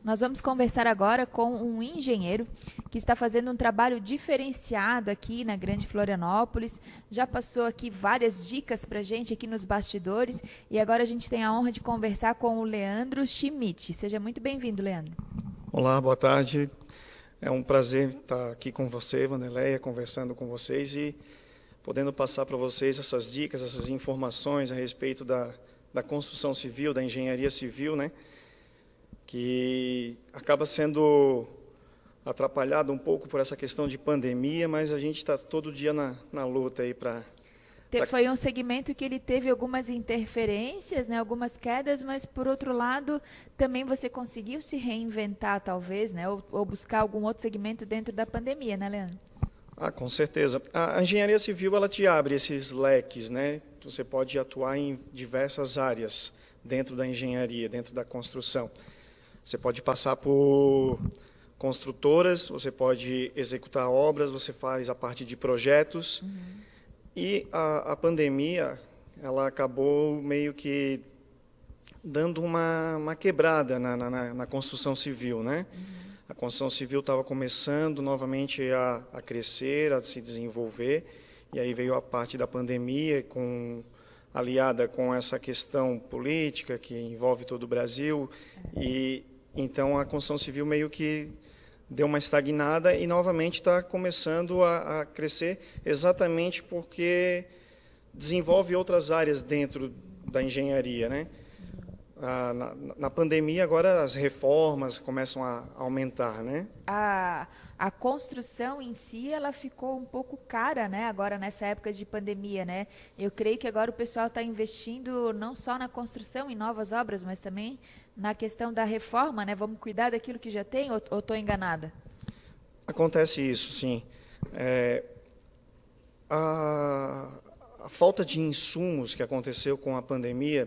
Nós vamos conversar agora com um engenheiro que está fazendo um trabalho diferenciado aqui na Grande Florianópolis. Já passou aqui várias dicas para a gente aqui nos bastidores e agora a gente tem a honra de conversar com o Leandro Schmidt. Seja muito bem-vindo, Leandro. Olá, boa tarde. É um prazer estar aqui com você, Vanderleia, conversando com vocês e podendo passar para vocês essas dicas, essas informações a respeito da construção civil, da engenharia civil, né? Que acaba sendo atrapalhado um pouco por essa questão de pandemia, mas a gente está todo dia na luta aí para... Foi um segmento que ele teve algumas interferências, né, algumas quedas, mas, por outro lado, também você conseguiu se reinventar, talvez, né, ou buscar algum outro segmento dentro da pandemia, né, Leandro? Com certeza. A engenharia civil, ela te abre esses leques, né? Você pode atuar em diversas áreas dentro da engenharia, dentro da construção. Você pode passar por construtoras, você pode executar obras, você faz a parte de projetos. E a pandemia, ela acabou meio que dando uma quebrada na construção civil, né? A construção civil estava começando novamente a crescer, a se desenvolver, e aí veio a parte da pandemia, aliada com essa questão política que envolve todo o Brasil, e então a construção civil meio que deu uma estagnada e novamente está começando a crescer exatamente porque desenvolve outras áreas dentro da engenharia, né? Na pandemia, agora as reformas começam a aumentar, né? A construção em si, ela ficou um pouco cara, né? Agora, nessa época de pandemia, né? Eu creio que agora o pessoal está investindo não só na construção, em novas obras, mas também na questão da reforma, né? Vamos cuidar daquilo que já tem, ou estou enganada? Acontece isso, sim. A falta de insumos que aconteceu com a pandemia,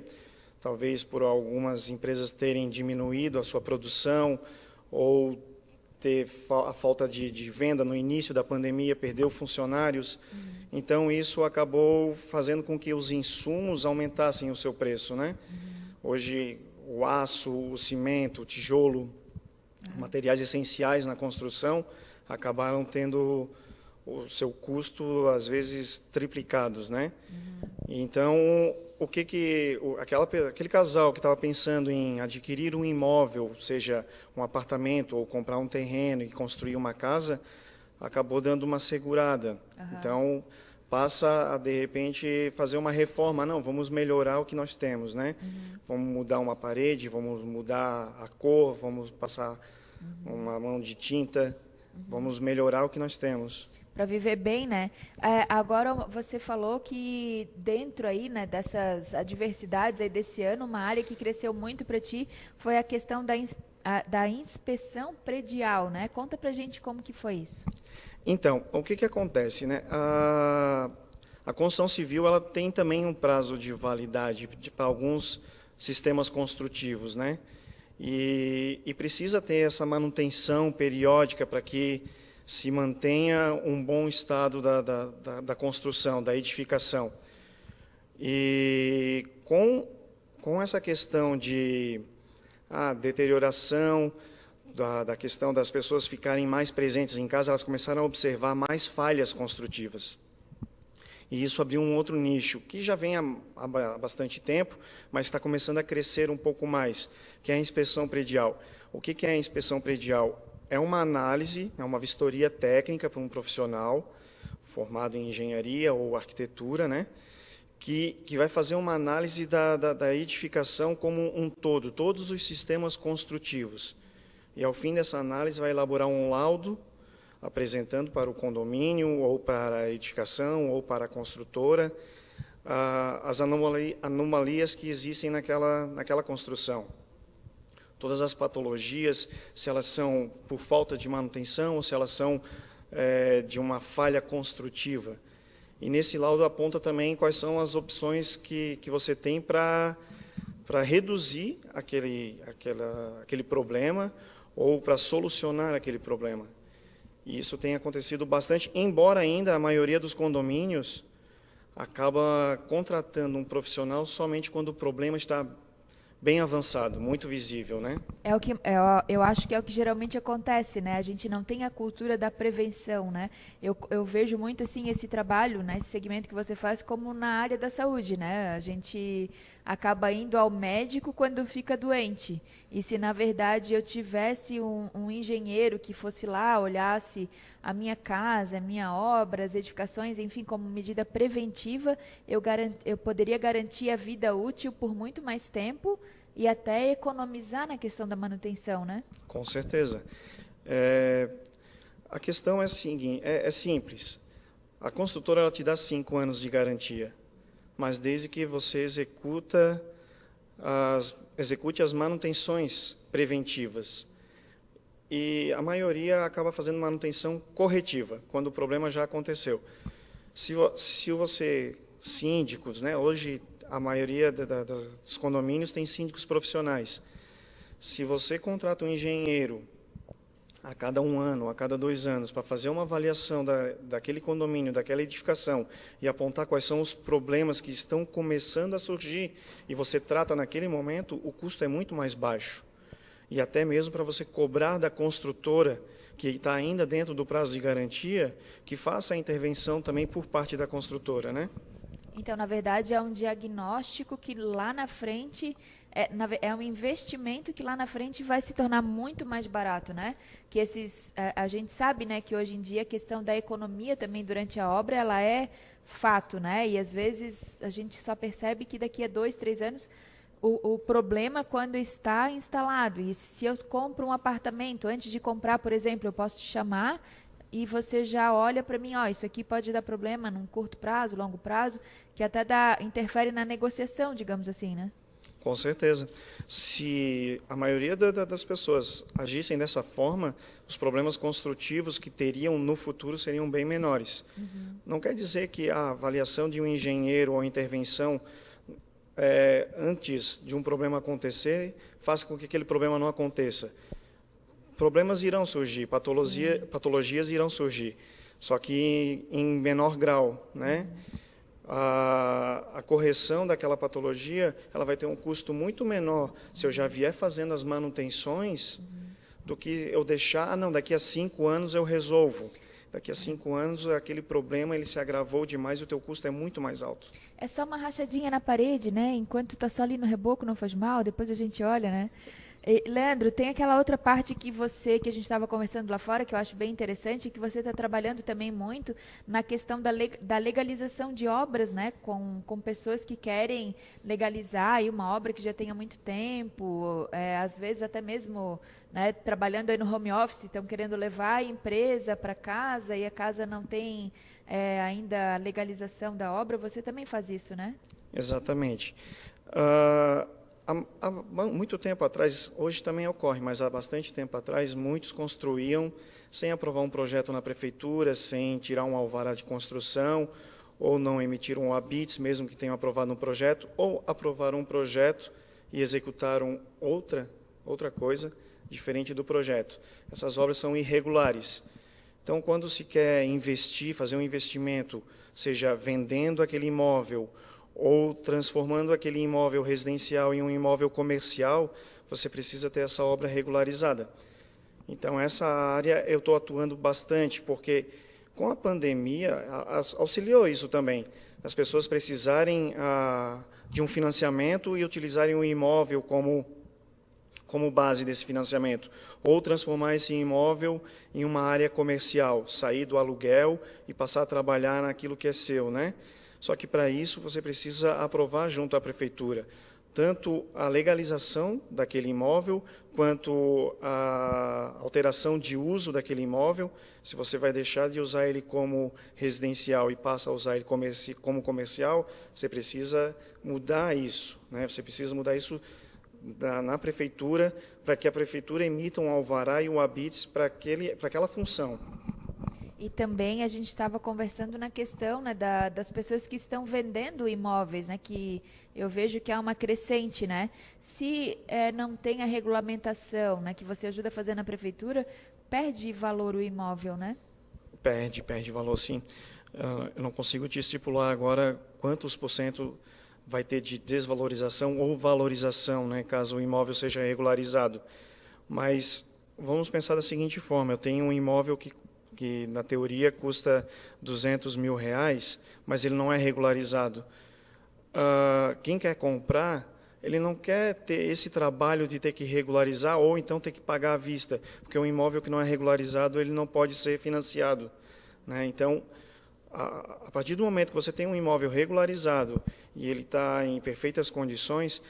talvez por algumas empresas terem diminuído a sua produção ou ter a falta de venda no início da pandemia, perdeu funcionários. Então, isso acabou fazendo com que os insumos aumentassem o seu preço, né? Hoje, o aço, o cimento, o tijolo, materiais essenciais na construção, acabaram tendo o seu custo, às vezes, triplicados, né? Então, aquele casal que estava pensando em adquirir um imóvel, seja um apartamento ou comprar um terreno e construir uma casa, acabou dando uma segurada. Então, passa a, de repente, fazer uma reforma. Não, vamos melhorar o que nós temos, né? Vamos mudar uma parede, vamos mudar a cor, vamos passar uma mão de tinta, vamos melhorar o que nós temos. Para viver bem, né? Agora você falou que dentro aí, né, dessas adversidades aí desse ano, uma área que cresceu muito para ti foi a questão da inspeção predial, né? Conta para a gente como que foi isso. Então, o que acontece, né? A construção civil, ela tem também um prazo de validade para alguns sistemas construtivos, né? E precisa ter essa manutenção periódica para que se mantenha um bom estado da construção, da edificação. E com essa questão de deterioração, da questão das pessoas ficarem mais presentes em casa, elas começaram a observar mais falhas construtivas. E isso abriu um outro nicho, que já vem há bastante tempo, mas está começando a crescer um pouco mais, que é a inspeção predial. O que é a inspeção predial? É uma análise, é uma vistoria técnica para um profissional formado em engenharia ou arquitetura, né? Que vai fazer uma análise da edificação como um todo, todos os sistemas construtivos. E, ao fim dessa análise, vai elaborar um laudo apresentando para o condomínio, ou para a edificação, ou para a construtora, as anomalias que existem naquela construção. Todas as patologias, se elas são por falta de manutenção ou se elas são de uma falha construtiva. E nesse laudo aponta também quais são as opções que você tem para reduzir aquele problema ou para solucionar aquele problema. E isso tem acontecido bastante, embora ainda a maioria dos condomínios acaba contratando um profissional somente quando o problema está bem avançado, muito visível, né? Eu acho que é o que geralmente acontece, né? A gente não tem a cultura da prevenção, né? Eu vejo muito assim esse trabalho, né? Esse segmento que você faz como na área da saúde, né? A gente acaba indo ao médico quando fica doente. E se na verdade eu tivesse um engenheiro que fosse lá, olhasse a minha casa, a minha obra, as edificações, enfim, como medida preventiva, eu poderia garantir a vida útil por muito mais tempo e até economizar na questão da manutenção, né? Com certeza. A questão é simples. A construtora ela te dá 5 anos de garantia, mas desde que você execute as manutenções preventivas. E a maioria acaba fazendo manutenção corretiva, quando o problema já aconteceu. Se você, síndicos, né, hoje a maioria dos condomínios tem síndicos profissionais. Se você contrata um engenheiro a cada 1 ano, a cada 2 anos, para fazer uma avaliação daquele condomínio, daquela edificação, e apontar quais são os problemas que estão começando a surgir, e você trata naquele momento, o custo é muito mais baixo. E até mesmo para você cobrar da construtora, que está ainda dentro do prazo de garantia, que faça a intervenção também por parte da construtora, né? Então, na verdade, é um diagnóstico que lá na frente é um investimento que lá na frente vai se tornar muito mais barato, né? Que a gente sabe, né, que hoje em dia a questão da economia também durante a obra ela é fato, né? E às vezes a gente só percebe que daqui a 2, 3 anos o problema quando está instalado. E se eu compro um apartamento, antes de comprar, por exemplo, eu posso te chamar e você já olha para mim, ó, isso aqui pode dar problema num curto prazo, longo prazo, que até interfere na negociação, digamos assim, né? Com certeza. Se a maioria das pessoas agissem dessa forma, os problemas construtivos que teriam no futuro seriam bem menores. Uhum. Não quer dizer que a avaliação de um engenheiro ou a intervenção antes de um problema acontecer faça com que aquele problema não aconteça. Problemas irão surgir, patologias irão surgir, só que em menor grau, né? A correção daquela patologia, ela vai ter um custo muito menor se eu já vier fazendo as manutenções do que eu deixar, daqui a 5 anos eu resolvo. Daqui a 5 anos aquele problema ele se agravou demais e o teu custo é muito mais alto. É só uma rachadinha na parede, né? Enquanto está só ali no reboco não faz mal, depois a gente olha, né? Leandro, tem aquela outra parte que a gente estava conversando lá fora, que eu acho bem interessante, que você está trabalhando também muito na questão da legalização de obras, né? Com pessoas que querem legalizar aí uma obra que já tenha muito tempo, às vezes até mesmo, né, trabalhando aí no home office, estão querendo levar a empresa para casa e a casa não tem ainda a legalização da obra. Você também faz isso, né? Exatamente. Há muito tempo atrás, hoje também ocorre, mas há bastante tempo atrás, muitos construíam sem aprovar um projeto na prefeitura, sem tirar um alvará de construção, ou não emitiram um habites, mesmo que tenham aprovado um projeto, ou aprovaram um projeto e executaram outra coisa diferente do projeto. Essas obras são irregulares. Então, quando se quer investir, fazer um investimento, seja vendendo aquele imóvel, ou transformando aquele imóvel residencial em um imóvel comercial, você precisa ter essa obra regularizada. Então, essa área eu estou atuando bastante, porque com a pandemia auxiliou isso também, as pessoas precisarem de um financiamento e utilizarem o imóvel como base desse financiamento, ou transformar esse imóvel em uma área comercial, sair do aluguel e passar a trabalhar naquilo que é seu, né? Só que, para isso, você precisa aprovar junto à prefeitura tanto a legalização daquele imóvel, quanto a alteração de uso daquele imóvel. Se você vai deixar de usar ele como residencial e passa a usar ele como comercial, você precisa mudar isso, né? Você precisa mudar isso na prefeitura, para que a prefeitura emita um alvará e um habites para aquela função. E também a gente estava conversando na questão, né, das pessoas que estão vendendo imóveis, né, que eu vejo que há uma crescente, né? Se não tem a regulamentação, né, que você ajuda a fazer na prefeitura, perde valor o imóvel, né? Perde valor, sim. Eu não consigo te estipular agora quantos por cento vai ter de desvalorização ou valorização, né, caso o imóvel seja regularizado. Mas vamos pensar da seguinte forma: eu tenho um imóvel que na teoria custa R$ 200.000, mas ele não é regularizado. Quem quer comprar, ele não quer ter esse trabalho de ter que regularizar ou então ter que pagar à vista, porque um imóvel que não é regularizado, ele não pode ser financiado, né? Então, a partir do momento que você tem um imóvel regularizado e ele está em perfeitas condições,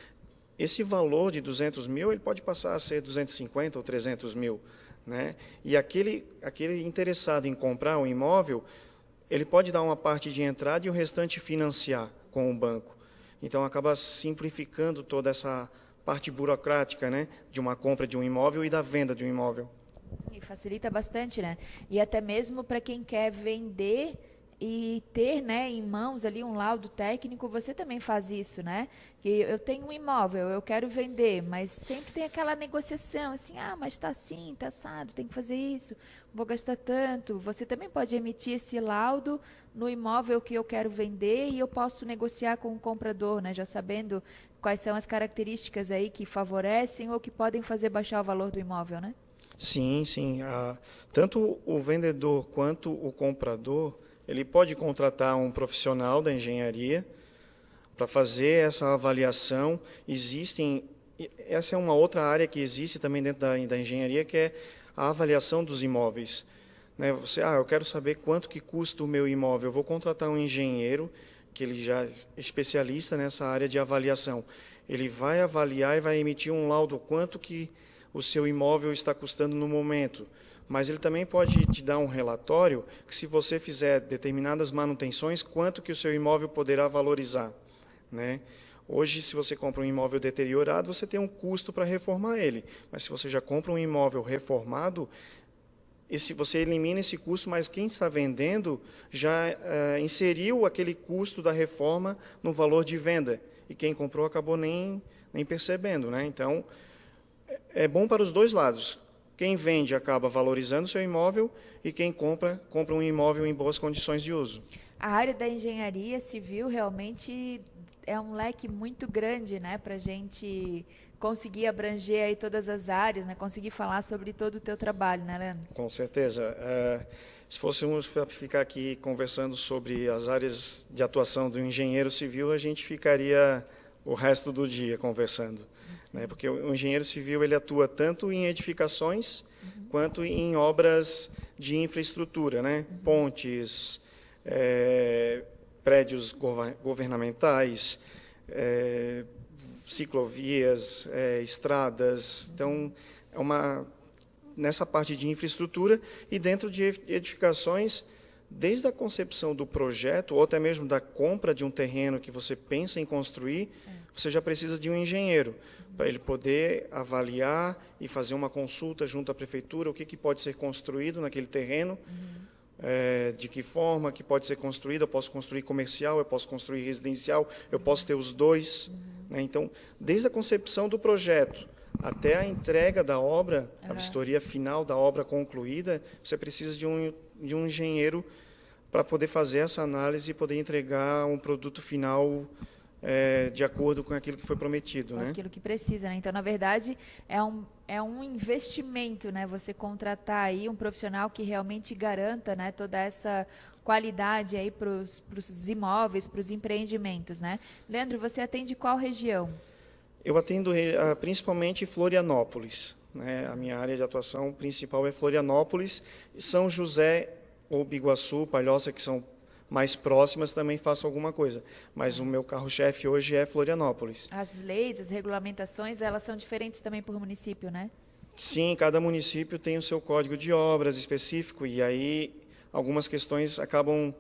esse valor de 200 mil ele pode passar a ser 250 ou 300 mil, né? E aquele interessado em comprar um imóvel, ele pode dar uma parte de entrada e o restante financiar com o banco. Então, acaba simplificando toda essa parte burocrática, né, de uma compra de um imóvel e da venda de um imóvel. E facilita bastante, né? E até mesmo para quem quer vender e ter, né, em mãos ali um laudo técnico, você também faz isso, né? Que eu tenho um imóvel, eu quero vender, mas sempre tem aquela negociação, assim, mas está assim, está assado, tem que fazer isso, vou gastar tanto. Você também pode emitir esse laudo no imóvel que eu quero vender e eu posso negociar com o comprador, né? Já sabendo quais são as características aí que favorecem ou que podem fazer baixar o valor do imóvel, né? Sim, sim. Tanto o vendedor quanto o comprador, ele pode contratar um profissional da engenharia para fazer essa avaliação. Essa é uma outra área que existe também dentro da engenharia, que é a avaliação dos imóveis, né? Eu quero saber quanto que custa o meu imóvel. Eu vou contratar um engenheiro, que ele já é especialista nessa área de avaliação. Ele vai avaliar e vai emitir um laudo quanto que o seu imóvel está custando no momento. Mas ele também pode te dar um relatório que, se você fizer determinadas manutenções, quanto que o seu imóvel poderá valorizar, né? Hoje, se você compra um imóvel deteriorado, você tem um custo para reformar ele. Mas se você já compra um imóvel reformado, você elimina esse custo, mas quem está vendendo já inseriu aquele custo da reforma no valor de venda. E quem comprou acabou nem percebendo, né? Então, é bom para os dois lados. Quem vende acaba valorizando o seu imóvel e quem compra um imóvel em boas condições de uso. A área da engenharia civil realmente é um leque muito grande, né, para a gente conseguir abranger aí todas as áreas, né, conseguir falar sobre todo o teu trabalho, né, Leandro? Com certeza. Se fôssemos ficar aqui conversando sobre as áreas de atuação do engenheiro civil, a gente ficaria o resto do dia conversando. Né? Porque o engenheiro civil ele atua tanto em edificações quanto em obras de infraestrutura, né? Pontes, prédios governamentais, ciclovias, estradas. Então, nessa parte de infraestrutura e dentro de edificações, desde a concepção do projeto ou até mesmo da compra de um terreno que você pensa em construir, você já precisa de um engenheiro para ele poder avaliar e fazer uma consulta junto à prefeitura, o que pode ser construído naquele terreno, de que forma que pode ser construído. Eu posso construir comercial, eu posso construir residencial, eu posso ter os dois, né? Então, desde a concepção do projeto até a entrega da obra, a vistoria final da obra concluída, você precisa de um engenheiro para poder fazer essa análise e poder entregar um produto final de acordo com aquilo que foi prometido, né? Aquilo que precisa, né? Então, na verdade, é um investimento, né? Você contratar aí um profissional que realmente garanta, né, toda essa qualidade aí para os imóveis, para os empreendimentos, né? Leandro, você atende qual região? Eu atendo principalmente Florianópolis, né? A minha área de atuação principal é Florianópolis, São José ou Biguaçu, Palhoça, que são mais próximas, também faço alguma coisa. Mas o meu carro-chefe hoje é Florianópolis. As leis, as regulamentações, elas são diferentes também por município, né? Sim, cada município tem o seu código de obras específico, e aí algumas questões acabam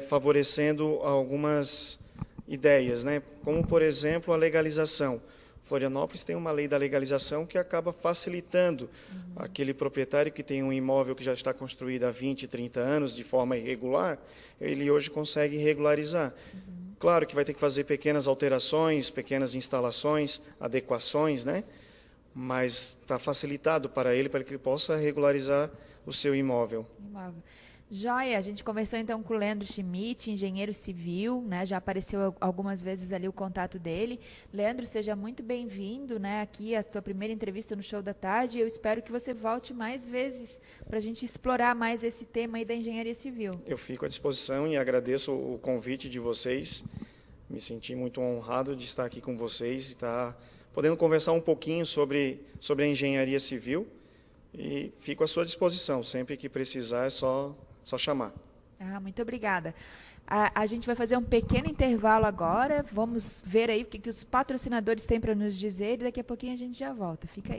favorecendo algumas ideias, né? Como, por exemplo, a legalização. Florianópolis tem uma lei da legalização que acaba facilitando aquele proprietário que tem um imóvel que já está construído há 20, 30 anos de forma irregular, ele hoje consegue regularizar. Claro que vai ter que fazer pequenas alterações, pequenas instalações, adequações, né? Mas está facilitado para ele que ele possa regularizar o seu imóvel. Joia, a gente conversou então com o Leandro Schmidt, engenheiro civil, né? Já apareceu algumas vezes ali o contato dele. Leandro, seja muito bem-vindo, né? Aqui a tua primeira entrevista no Show da Tarde. Eu espero que você volte mais vezes para a gente explorar mais esse tema aí da engenharia civil. Eu fico à disposição e agradeço o convite de vocês. Me senti muito honrado de estar aqui com vocês e estar podendo conversar um pouquinho sobre a engenharia civil. E fico à sua disposição. Sempre que precisar, é só chamar. Muito obrigada. A gente vai fazer um pequeno intervalo agora. Vamos ver aí o que os patrocinadores têm para nos dizer e daqui a pouquinho a gente já volta. Fica aí.